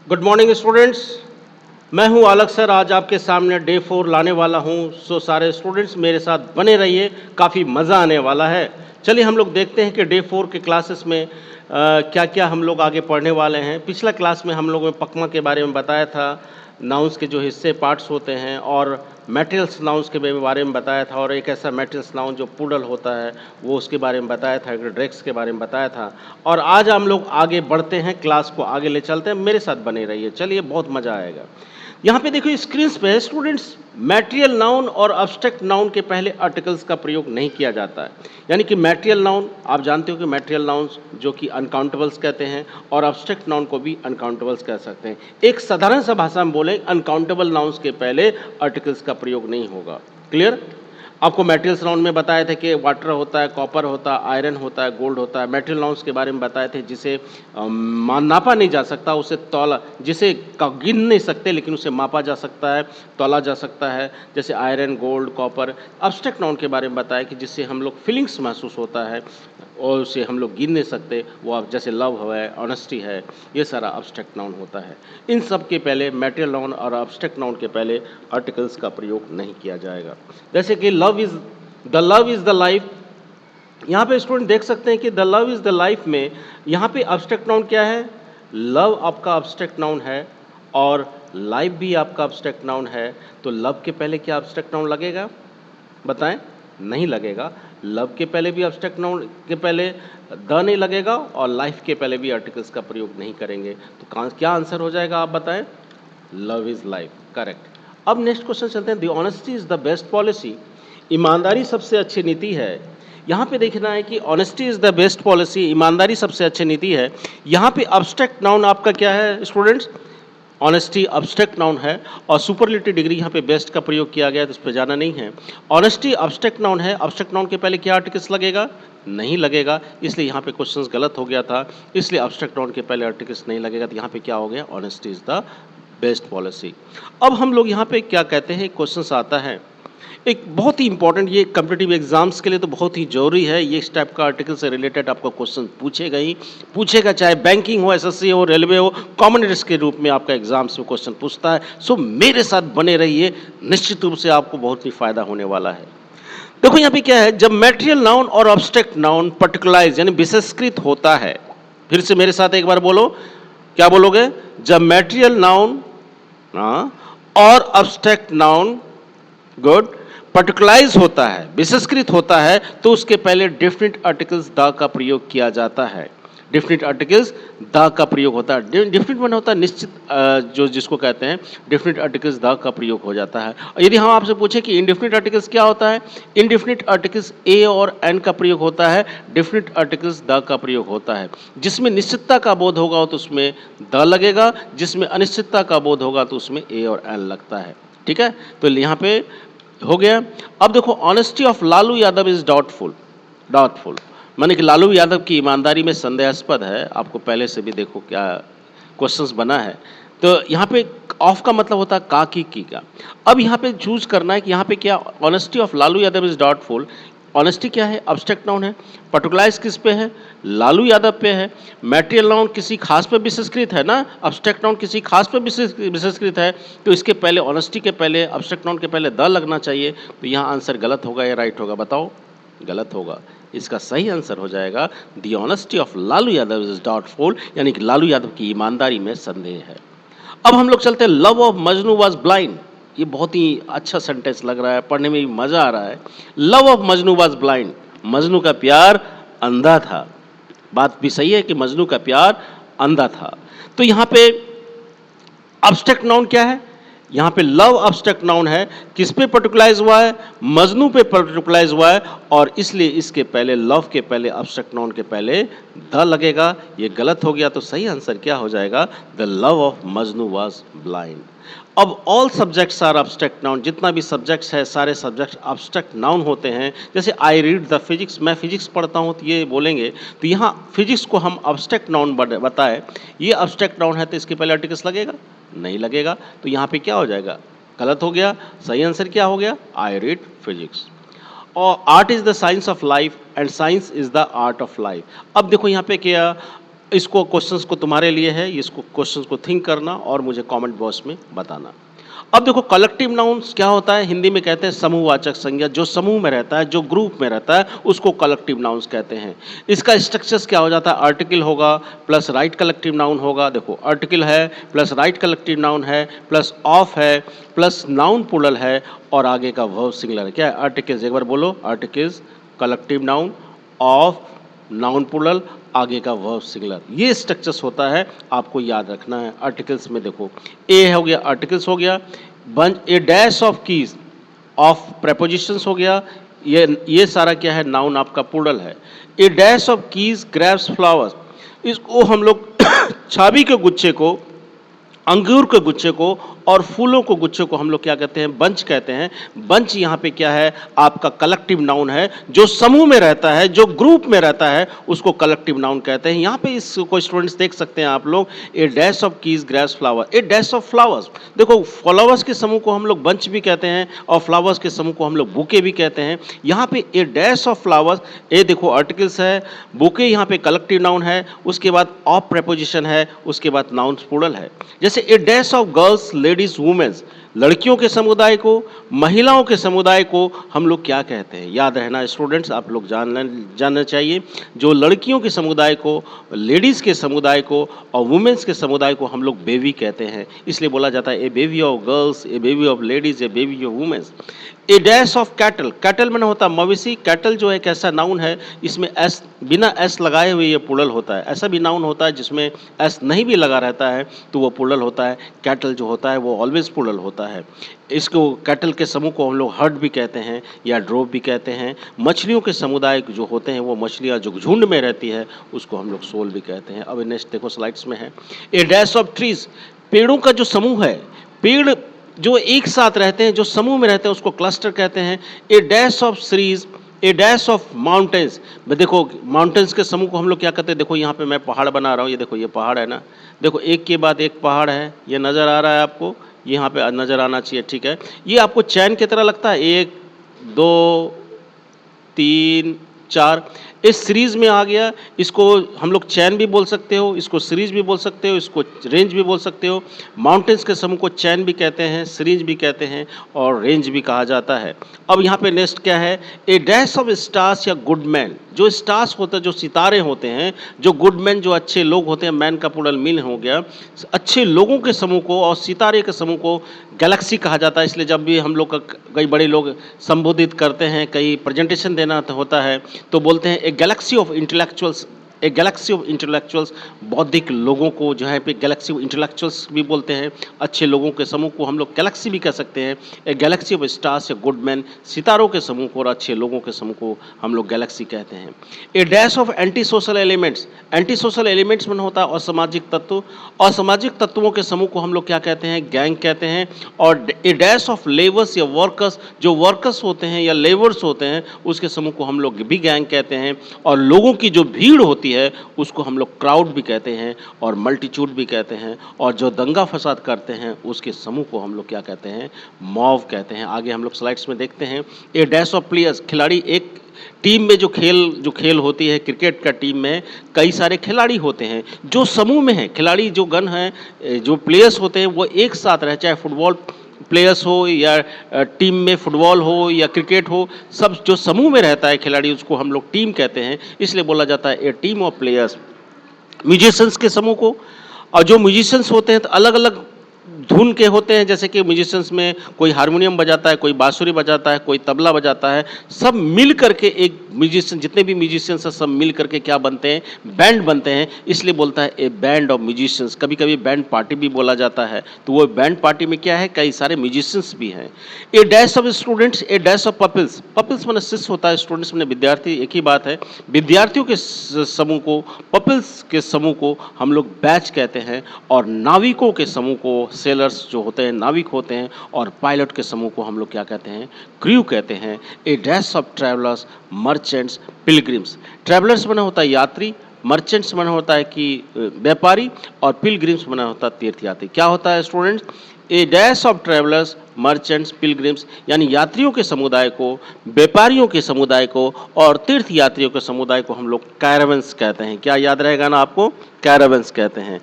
Good morning students. मैं हूं आलक sir, आज आपके सामने डे 4 लाने वाला हूं। सो सारे स्टूडेंट्स मेरे साथ बने रहिए, काफ़ी मज़ा आने वाला है। चलिए हम लोग देखते हैं कि डे 4 के क्लासेस में क्या क्या हम लोग आगे पढ़ने वाले हैं। पिछला क्लास में हम लोगों ने पकमा के बारे में बताया था, नाउन्स के जो हिस्से पार्ट्स होते हैं, और मैटेरियल्स नाउन्स के बारे में बताया था, और एक ऐसा मैटेरियल्स नाउन जो पुडल होता है वो उसके बारे में बताया था, ड्रेक्स के बारे में बताया था। और आज हम लोग आगे बढ़ते हैं, क्लास को आगे ले चलते हैं, मेरे साथ बने रहिए, चलिए बहुत मज़ा आएगा। यहाँ पे देखो स्क्रीन पे स्टूडेंट्स, मैटेरियल नाउन और अब्स्ट्रैक्ट नाउन के पहले आर्टिकल्स का प्रयोग नहीं किया जाता है। यानी कि मैटेरियल नाउन आप जानते हो कि मैटेरियल नाउन्स जो कि अनकाउंटेबल्स कहते हैं, और अब्स्ट्रैक्ट नाउन को भी अनकाउंटेबल्स कह सकते हैं। एक साधारण सा भाषा में बोले, अनकाउंटेबल नाउन्स के पहले आर्टिकल्स का प्रयोग नहीं होगा। क्लियर? आपको मैटेरियल्स नाउन में बताए थे कि वाटर होता है, कॉपर होता है, आयरन होता है, गोल्ड होता है। मैटेरियल नाउन्स के बारे में बताए थे जिसे नापा नहीं जा सकता, उसे तौला, जिसे गिन नहीं सकते लेकिन उसे मापा जा सकता है, तौला जा सकता है, जैसे iron, gold, copper. Abstract noun के बारे में बताया कि जिससे हम लोग फीलिंग्स महसूस होता है और उसे हम लोग गिन नहीं सकते, वो आप जैसे लव है, ऑनेस्टी है, ये सारा अब्स्ट्रैक्ट नाउन होता है। इन सब के पहले मैटेरियल नाउन और अब्स्ट्रैक्ट नाउन के पहले आर्टिकल्स का प्रयोग नहीं किया जाएगा। जैसे कि लव इज़ द लाइफ। यहाँ पे स्टूडेंट देख सकते हैं कि the love is the life में यहाँ पे अब्स्ट्रैक्ट नाउन क्या है? लव आपका अब्स्ट्रैक्ट नाउन है और लाइफ भी आपका अब्स्ट्रैक्ट नाउन है। तो लव के पहले क्या अब्स्ट्रैक्ट नाउन लगेगा? बताएं। नहीं लगेगा। लव के पहले भी अब्स्ट्रैक्ट नाउन के पहले द नहीं लगेगा, और लाइफ के पहले भी आर्टिकल्स का प्रयोग नहीं करेंगे। तो क्या आंसर हो जाएगा, आप बताएं? Love is life, correct. अब नेक्स्ट क्वेश्चन चलते हैं। The honesty is the best policy. ईमानदारी सबसे अच्छी नीति है। यहाँ पे देखना है कि honesty is the best policy, ईमानदारी सबसे अच्छी नीति है। यहाँ पे अब्स्ट्रैक्ट नाउन आपका क्या है स्टूडेंट्स? ऑनेस्टी अब्स्ट्रैक्ट नाउन है, और सुपरलेटिव डिग्री यहाँ पे बेस्ट का प्रयोग किया गया है, तो उस पर जाना नहीं है। ऑनेस्टी अब्स्ट्रैक्ट नाउन है, अब्स्ट्रैक्ट नाउन के पहले क्या आर्टिकल्स लगेगा? नहीं लगेगा, इसलिए यहाँ पे क्वेश्चंस गलत हो गया था, इसलिए अब्स्ट्रैक्ट नाउन के पहले आर्टिकल्स नहीं लगेगा। तो यहाँ पे क्या हो गया? Honesty is the best policy. अब हम लोग यहाँ पे क्या कहते हैं, क्वेश्चंस आता है एक बहुत ही इंपॉर्टेंट, ये कम्पिटिटिव एग्जाम्स के लिए तो बहुत ही जरूरी है। ये इस टाइप का आर्टिकल से रिलेटेड आपका क्वेश्चन पूछेगा ही पूछेगा, चाहे बैंकिंग हो, एसएससी हो, रेलवे हो, कॉमन एंट्रेंस के रूप में आपका एग्जाम्स में क्वेश्चन पूछता है। सो मेरे साथ बने रहिए, निश्चित रूप से आपको बहुत ही फायदा होने वाला है। देखो यहाँ पे क्या है, जब मैटेरियल नाउन और अब्स्ट्रैक्ट नाउन पर्टिकुलराइज यानी विशेषकृत होता है, फिर से मेरे साथ एक बार बोलो, क्या बोलोगे? जब मैटेरियल नाउन और अब्स्ट्रैक्ट नाउन, गुड, पर्टिकुलराइज होता है, विशेषकृत होता है, तो उसके पहले डेफिनेट आर्टिकल्स द का प्रयोग किया जाता है। डेफिनेट आर्टिकल्स द का प्रयोग होता है। डेफिनेट माने होता है निश्चित, जो जिसको कहते हैं डेफिनेट आर्टिकल्स द का प्रयोग हो जाता है। यदि हम आपसे पूछे कि इनडेफिनेट आर्टिकल्स क्या होता है, इनडेफिनेट आर्टिकल्स ए और एन का प्रयोग होता है, डेफिनेट आर्टिकल्स द का प्रयोग होता है। जिसमें निश्चितता का बोध होगा तो उसमें द लगेगा, जिसमें अनिश्चितता का बोध होगा तो उसमें ए और एन लगता है। ठीक है, तो यहाँ पे हो गया। अब देखो, honesty of Lalu Yadav is doubtful. Doubtful माने कि लालू यादव की ईमानदारी में संदेहास्पद है। आपको पहले से भी देखो क्या क्वेश्चंस बना है। तो यहाँ पे ऑफ का मतलब होता है का की का। अब यहाँ पे चूज करना है कि यहाँ पे क्या, honesty of Lalu Yadav is doubtful. Honesty क्या है? अब्स्ट्रैक्ट नाउन है। पर्टिकुलराइज किस पे है? लालू यादव पे है। मैटेरियल नाउन किसी खास पे विशेषकृत है ना, अब्स्ट्रैक्ट नाउन किसी खास पे विशेषकृत है, तो इसके पहले ऑनेस्टी के पहले अब्स्ट्रैक्ट नाउन के पहले द लगना चाहिए। तो यहाँ आंसर गलत होगा या राइट होगा, बताओ? गलत होगा। इसका सही आंसर हो जाएगा the honesty of Lalu Yadav is doubtful, यानी कि लालू यादव की ईमानदारी में संदेह है। अब हम लोग चलते हैं, love of Majnu was blind. ये बहुत ही अच्छा सेंटेंस लग रहा है, पढ़ने में भी मजा आ रहा है। Love of Majnu was blind, Majnu का प्यार अंधा था। बात भी सही है कि मजनू का प्यार अंधा था। तो यहाँ पे अब्स्ट्रैक्ट नाउन क्या है? यहाँ पे लव अब्स्ट्रैक्ट नाउन है। किस पे पर्टिकुलराइज हुआ है? मजनू पे पर्टिकुलराइज हुआ है, और इसलिए इसके पहले, लव के पहले, अब्स्ट्रैक्ट नाउन के पहले द लगेगा। ये गलत हो गया, तो सही आंसर क्या हो जाएगा? The love of Majnu was blind. अब all subjects are abstract noun. जितना भी सब्जेक्ट्स है सारे सब्जेक्ट्स अब्स्ट्रैक्ट नाउन होते हैं। जैसे आई रीड द फिजिक्स, मैं फिजिक्स पढ़ता हूँ, तो ये बोलेंगे, तो यहाँ फिजिक्स को हम अब्स्ट्रैक्ट नाउन बताए, ये अब्स्ट्रैक्ट नाउन है, तो इसके पहले आर्टिकल्स लगेगा? नहीं लगेगा। तो यहाँ पे क्या हो जाएगा? गलत हो गया। सही आंसर क्या हो गया? I read physics. और art is the science of life and science is the art of life. अब देखो यहाँ पे क्या, इसको क्वेश्चंस को तुम्हारे लिए है, इसको क्वेश्चंस को थिंक करना और मुझे कमेंट बॉक्स में बताना। अब देखो कलेक्टिव नाउन्स क्या होता है, हिंदी में कहते हैं समूहवाचक संज्ञा। जो समूह में रहता है, जो ग्रुप में रहता है, उसको कलेक्टिव नाउन्स कहते हैं। इसका स्ट्रक्चर्स क्या हो जाता है, आर्टिकल होगा प्लस राइट कलेक्टिव नाउन होगा। देखो आर्टिकल है प्लस राइट कलेक्टिव नाउन है प्लस ऑफ है प्लस नाउन प्लूरल है और आगे का वर्ब सिंगुलर है। क्या है, आर्टिकल्स, एक बार बोलो, articles, collective noun, of, noun plural, आगे का वर्ब सिंगुलर। ये स्ट्रक्चर्स होता है, आपको याद रखना है। आर्टिकल्स में देखो ए हो गया, आर्टिकल्स हो गया, bunch A dash of keys of prepositions हो गया, ये सारा क्या है, नाउन आपका प्लूरल है। A dash of keys grapes flowers, इसको हम लोग चाबी के गुच्छे को, अंगूर के गुच्छे को और फूलों को गुच्छे को हम लोग क्या कहते हैं, बंच कहते हैं। बंच यहाँ पे क्या है, आपका कलेक्टिव नाउन है। जो समूह में रहता है, जो ग्रुप में रहता है, उसको कलेक्टिव नाउन कहते हैं। यहाँ पे इसको स्टूडेंट्स देख सकते हैं आप लोग, a dash of keys grass flower, a dash of flowers. देखो फ्लावर्स के समूह को हम लोग बंच भी कहते हैं और फ्लावर्स के समूह को हम लोग बुके भी कहते हैं। यहाँ पे ए डैश ऑफ फ्लावर्स, ए देखो आर्टिकल्स है, बुके यहाँ पे कलेक्टिव नाउन है, उसके बाद ऑफ प्रेपोजिशन है, उसके बाद नाउन प्लूरल है। जैसे a dash of girls, ladies, womens, लड़कियों के समुदाय को, महिलाओं के समुदाय को हम लोग क्या कहते हैं, याद रहना स्टूडेंट्स, आप लोग जानना चाहिए। जो लड़कियों के समुदाय को, लेडीज़ के समुदाय को और वुमेन्स के समुदाय को हम लोग बेबी कहते हैं। इसलिए बोला जाता है a baby of girls, a baby of ladies, a baby of womens. A dash of cattle, cattle मैंने होता मवेशी। कैटल जो एक ऐसा नाउन है, इसमें एस, बिना एस लगाए हुए ये प्लूरल होता है। ऐसा भी नाउन होता है जिसमें एस नहीं भी लगा रहता है तो वो प्लूरल होता है। कैटल जो होता है वो ऑलवेज प्लूरल होता है। इसको कैटल के समूह को हम लोग हर्ड भी कहते हैं या ड्रोव भी कहते हैं। मछलियों के समुदाय जो होते हैं, वो मछलियाँ जो झुंड में रहती है, उसको हम लोग सोल भी कहते हैं। अब नेक्स्ट देखो स्लाइड्स में है, ए डैश ऑफ ट्रीज, पेड़ों का जो समूह है, पेड़ जो एक साथ रहते हैं, जो समूह में रहते हैं, उसको क्लस्टर कहते हैं। A dash of series, a dash of mountains, देखो माउंटेन्स के समूह को हम लोग क्या कहते हैं, देखो यहाँ पे मैं पहाड़ बना रहा हूँ, ये देखो ये पहाड़ है ना, देखो एक के बाद एक पहाड़ है, ये नज़र आ रहा है आपको, यहाँ पे नज़र आना चाहिए, ठीक है। ये आपको चैन की तरह लगता है, 1 2 3 4, इस सीरीज में आ गया। इसको हम लोग चैन भी बोल सकते हो, इसको सीरीज भी बोल सकते हो, इसको रेंज भी बोल सकते हो। माउंटेन्स के समूह को चैन भी कहते हैं, सीरीज भी कहते हैं और रेंज भी कहा जाता है। अब यहाँ पे नेक्स्ट क्या है, ए डैश ऑफ स्टार्स या गुडमैन, जो स्टार्स होते हैं, जो सितारे होते हैं, जो गुडमैन जो अच्छे लोग होते हैं, मैन का प्लूरल मीन हो गया, अच्छे लोगों के समूह को और सितारे के समूह को गैलेक्सी कहा जाता है। इसलिए जब भी हम लोग कई बड़े लोग संबोधित करते हैं, कई प्रेजेंटेशन देना होता है, तो बोलते हैं ए Galaxy of intellectuals, A Galaxy of intellectuals, बौद्धिक लोगों को जो है पे गैलेक्सी ऑफ इंटेलेक्चुअल्स भी बोलते हैं। अच्छे लोगों के समूह को हम लोग गैलेक्सी भी कह सकते हैं। ए गैलेक्सी ऑफ स्टार्स या गुडमैन, सितारों के समूह को और अच्छे लोगों के समूह को हम लोग गैलेक्सी कहते हैं। A dash of anti social elements, anti social elements में होता है असामाजिक तत्व, असामाजिक तत्वों के समूह को हम लोग क्या कहते हैं, गैंग कहते हैं। और ए डैश ऑफ लेवर्स या वर्कर्स, जो वर्कर्स होते हैं या लेवर्स होते हैं, उसके समूह को हम लोग भी गैंग कहते हैं। और लोगों की जो भीड़ होती है उसको हम लोग क्राउड भी कहते हैं और मल्टीट्यूड भी कहते हैं। और जो दंगा फसाद करते हैं उसके समूह को हम लोग क्या कहते हैं, मॉब कहते हैं। आगे हम लोग स्लाइड्स में देखते हैं, ए डैश ऑफ प्लेयर्स, खिलाड़ी, एक टीम में जो खेल होती है, क्रिकेट का टीम में कई सारे खिलाड़ी होते हैं, जो समूह में हैं, खिलाड़ी जो गण हैं, जो प्लेयर्स होते हैं, वो एक साथ रहे, चाहे फुटबॉल प्लेयर्स हो या टीम में फुटबॉल हो या क्रिकेट हो, सब जो समूह में रहता है खिलाड़ी, उसको हम लोग टीम कहते हैं। इसलिए बोला जाता है ए टीम ऑफ प्लेयर्स। म्यूजिशियंस के समूह को, और जो म्यूजिशियंस होते हैं तो अलग अलग धुन के होते हैं, जैसे कि म्यूजिशियंस में कोई हारमोनियम बजाता है, कोई बांसुरी बजाता है, कोई तबला बजाता है, सब मिल करके एक म्यूजिशियन, जितने भी म्यूजिशियंस हैं सब मिल करके क्या बनते हैं, बैंड बनते हैं। इसलिए बोलता है ए बैंड ऑफ म्यूजिशियंस। कभी कभी बैंड पार्टी भी बोला जाता है, तो वो बैंड पार्टी में क्या है, कई सारे म्यूजिशियंस भी हैं। A dash of students, a dash of pupils, pupils मैंने शिष्य होता है, स्टूडेंट्स मैंने विद्यार्थी, एक ही बात है। विद्यार्थियों के समूह को, पपिल्स के समूह को हम लोग बैच कहते हैं। और नाविकों के समूह को, सेलर्स जो होते हैं, नाविक होते हैं। और पायलट के समूह को हम लोग क्या कहते हैं, क्रू कहते हैं। A dash of travellers, merchants, pilgrims, travellers बना होता है यात्री, मर्चेंट्स माना होता है कि व्यापारी, और पिलग्रिम्स माना होता है तीर्थयात्री। क्या होता है students? A dash of travellers, merchants, pilgrims, यानी यात्रियों के समुदाय को, व्यापारियों के समुदाय को और तीर्थयात्रियों के समुदाय को हम लोग कैरावंस कहते हैं। क्या याद रहेगा ना आपको? कैरावंस कहते हैं।